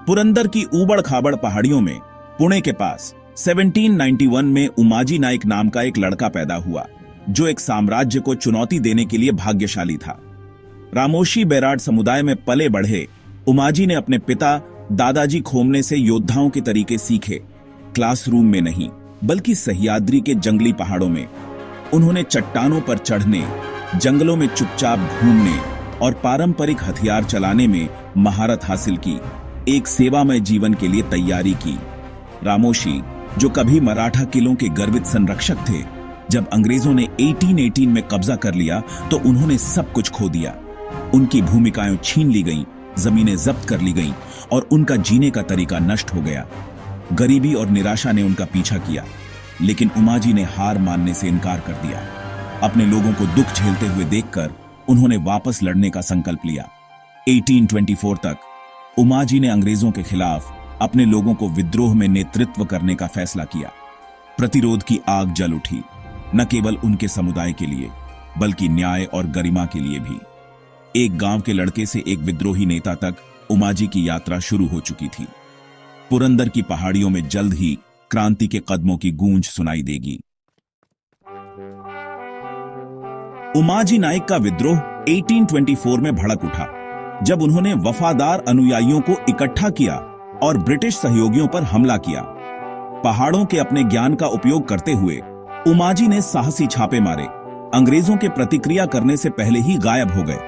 पुरंदर की ऊबड़ खाबड़ पहाड़ियों में पुणे के पास 1791 में उमाजी नाइक नाम का एक लड़का पैदा हुआ, जो एक साम्राज्य को चुनौती देने के लिए भाग्यशाली था। रामोशी बैराड समुदाय में पले बढ़े उमाजी ने अपने पिता दादाजी खोमने से योद्धाओं के तरीके सीखे। क्लासरूम में नहीं, बल्कि सह्याद्री के जंगली पहाड़ों में। उन्होंने चट्टानों पर चढ़ने, जंगलों में चुपचाप घूमने और पारंपरिक हथियार चलाने में महारत हासिल की। एक सेवामय जीवन के लिए तैयारी की। रामोशी, जो कभी मराठा किलों के गर्वित संरक्षक थे, जब अंग्रेजों ने 1818 में कब्जा कर लिया तो उन्होंने सब कुछ खो दिया। उनकी भूमिकाएं छीन ली गईं, जमीनें जब्त कर ली गईं और उनका जीने का तरीका नष्ट हो गया। गरीबी और निराशा ने उनका पीछा किया, लेकिन उमाजी ने हार मानने से इनकार कर दिया। अपने लोगों को दुख झेलते हुए देखकर उन्होंने वापस लड़ने का संकल्प लिया। 1824 तक उमाजी ने अंग्रेजों के खिलाफ अपने लोगों को विद्रोह में नेतृत्व करने का फैसला किया। प्रतिरोध की आग जल उठी, न केवल उनके समुदाय के लिए, बल्कि न्याय और गरिमा के लिए भी। एक गांव के लड़के से एक विद्रोही नेता तक उमाजी की यात्रा शुरू हो चुकी थी। पुरंदर की पहाड़ियों में जल्द ही क्रांति के कदमों की गूंज सुनाई देगी। उमाजी नाइक का विद्रोह 1824 में भड़क उठा, जब उन्होंने वफादार अनुयायियों को इकट्ठा किया और ब्रिटिश सहयोगियों पर हमला किया। पहाड़ों के अपने ज्ञान का उपयोग करते हुए उमाजी ने साहसी छापे मारे। अंग्रेजों के प्रतिक्रिया करने से पहले ही गायब हो गए।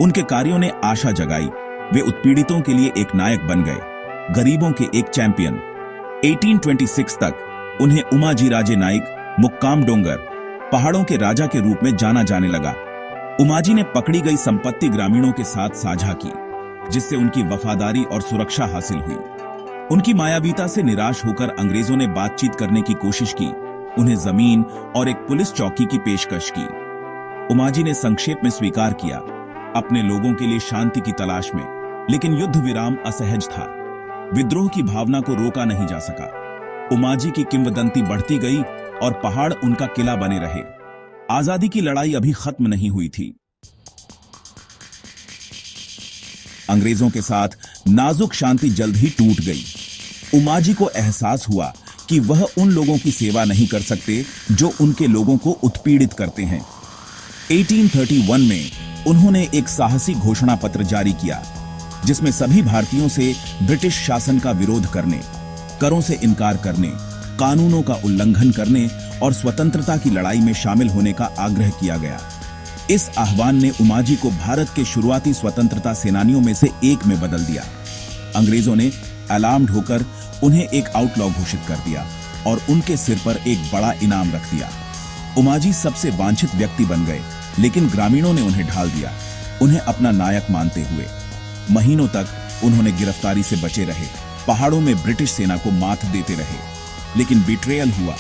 उनके कार्यों ने आशा जगाई। वे उत्पीड़ितों के लिए एक नायक बन गए, गरीबों के एक चैंपियन। 1826 तक उन्हें उमाजी राजे नाइक मुक्काम डोंगर, पहाड़ों के राजा के रूप में जाना जाने लगा। उमाजी ने पकड़ी गई संपत्ति ग्रामीणों के साथ साझा की, जिससे उनकी वफादारी और सुरक्षा हासिल हुई। उनकी मायावीता से निराश होकर अंग्रेजों ने बातचीत करने की कोशिश की, उन्हें जमीन और एक पुलिस चौकी की पेशकश की। उमाजी ने संक्षेप में स्वीकार किया, अपने लोगों के लिए शांति की तलाश में, लेकिन युद्ध विराम असहज था। विद्रोह की भावना को रोका नहीं जा सका। उमाजी की किंवदंती बढ़ती गई और पहाड़ उनका किला बने रहे। आजादी की लड़ाई अभी खत्म नहीं हुई थी। अंग्रेजों के साथ नाजुक शांति जल्द ही टूट गई। उमाजी को एहसास हुआ कि वह उन लोगों की सेवा नहीं कर सकते जो उनके लोगों को उत्पीड़ित करते हैं। 1831 में उन्होंने एक साहसी घोषणा पत्र जारी किया, जिसमें सभी भारतीयों से ब्रिटिश शासन का विरोध करने, करों से इनकार करने, कानूनों का उल्लंघन करने और स्वतंत्रता की लड़ाई में शामिल होने का आग्रह किया गया। इस आह्वान ने उमाजी को भारत के शुरुआती स्वतंत्रता सेनानियों में से एक में बदल दिया। अंग्रेजों ने अलार्म्ड होकर उन्हें एक आउटलॉ घोषित कर दिया और उनके सिर पर एक बड़ा इनाम रख दिया। उमाजी सबसे वांछित व्यक्ति बन गए, लेकिन ग्रामीणों ने उन्हें ढाल दिया, उन्हें अपना नायक मानते हुए। महीनों तक उन्होंने गिरफ्तारी से बचे रहे, पहाड़ों में ब्रिटिश सेना को मात देते रहे, लेकिन बिट्रेयल हुआ।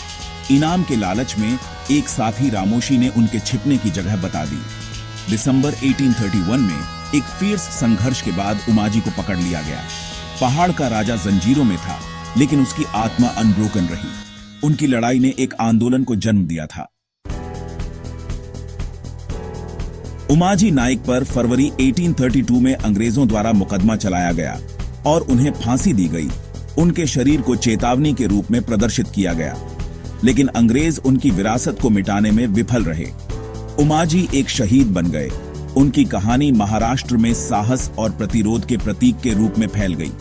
इनाम के लालच में एक साथी रामोशी ने उनके छिपने की जगह बता दी। दिसंबर 1831 में एक फियर्स संघर्ष के बाद उमाजी को पकड़ लिया गया। पहाड़ का राजा जंजीरों में था, लेकिन उसकी आत्मा अनब्रोकन रही। उनकी लड़ाई ने एक आंदोलन को जन्म दिया था। उमाजी नाइक पर फरवरी 1832 में अंग्रेजों द्वारा मुकदमा चलाया गया और उन्हें फांसी दी गई। उनके शरीर को चेतावनी के रूप में प्रदर्शित किया गया, लेकिन अंग्रेज उनकी विरासत को मिटाने में विफल रहे। उमाजी एक शहीद बन गए। उनकी कहानी महाराष्ट्र में साहस और प्रतिरोध के प्रतीक के रूप में फैल गई।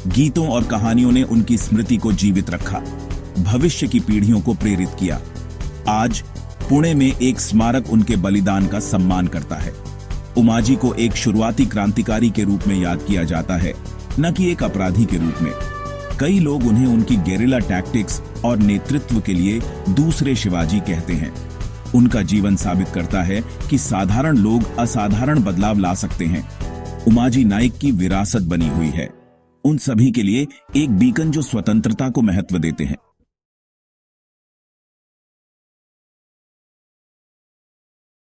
गीतों और कहानियों ने उनकी स्मृति को जीवित रखा, भविष्य की पीढ़ियों को प्रेरित किया। आज पुणे में एक स्मारक उनके बलिदान का सम्मान करता है। उमाजी को एक शुरुआती क्रांतिकारी के रूप में याद किया जाता है, न कि एक अपराधी के रूप में। कई लोग उन्हें उनकी गेरिला टैक्टिक्स और नेतृत्व के लिए दूसरे शिवाजी कहते हैं। उनका जीवन साबित करता है कि साधारण लोग असाधारण बदलाव ला सकते हैं। उमाजी नाइक की विरासत बनी हुई है उन सभी के लिए एक बीकन जो स्वतंत्रता को महत्व देते हैं।